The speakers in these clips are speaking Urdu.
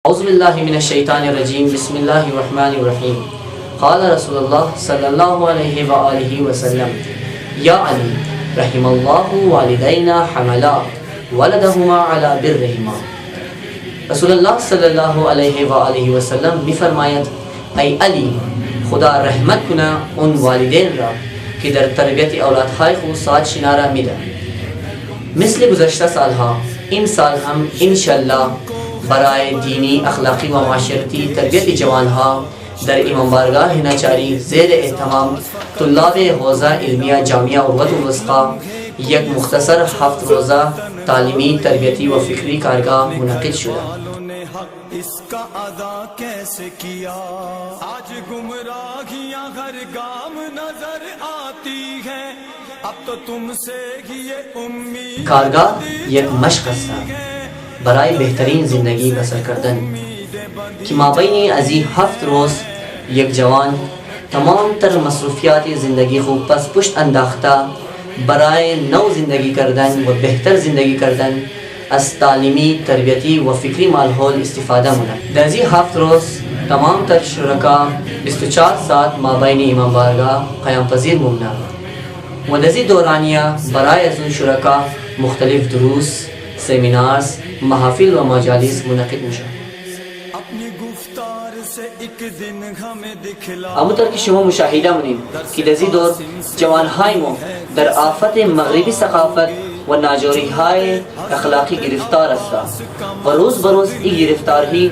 اعوذ باللہ من الشیطان الرجیم بسم اللہ الرحمن الرحیم قال رسول اللہ صلی اللہ علیہ وآلہ وسلم یا علی رحم اللہ والدینا حملا ولدہما علی برہما. رسول اللہ صلی اللہ علیہ وآلہ وسلم می فرمایند ای علی خدا رحمت کنا ان والدین را کہ در تربیت اولاد های خود ساتھ شنارا میده. مثل گذشتہ سال ها این سال هم انشاءاللہ برای دینی اخلاقی و معاشرتی تربیت جوان ها در امام بارگاہ ناچاری زیر اہتمام طلاب حوزہ علمیہ جامعہ عروۃ الوثقی یک مختصر 7 روزہ تعلیمی تربیتی و فکری کارگاہ منعقد شدہ. اس کا ادا کیسے کیا آج گمراہیاں ہر گام نظر آتی ہے اب تو تم سے ہی یہ امید. کارگاہ یک مشق است برای بہترین زندگی بسر کردن کہ مابین ازی 7 روز یک جوان تمام تر مصروفیات زندگی خوب پس پشت انداختہ برای نو زندگی کردن و بہتر زندگی کردن از تعلیمی تربیتی و فکری ماحول استفادہ منا. در ازی 7 روز تمام تر شرکا 24 ساعت مابین امام بارگاہ قیام پذیر ممنا و در ازی دورانیہ برای از اون شرکا مختلف دروس سیمینارز محافل و مجالس منعقد میشه. اپنی گفتار سے ایک دن ہمیں دکھلا همونطور که شما مشاهده مونید که در این دور جوانهای ما در آفت مغربی ثقافت و ناجوریهای اخلاقی گرفتار هستند و روز بروز این گرفتاری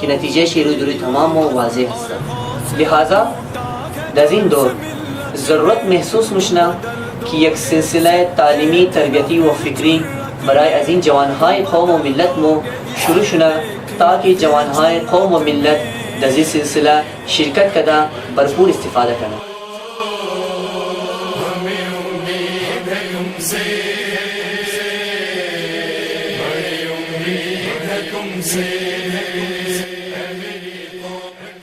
که نتیجهش روی دوری تمام و واضح است. لہذا در این دور ضرورت محسوس مشنا کہ یک سلسلہ تعلیمی تربیتی و فکری برای از این جوانهای قوم و ملت مو شروع شنا تاکہ جوانهای قوم و ملت در این سلسلہ شرکت کدا بھرپور استفادہ کرنا. سے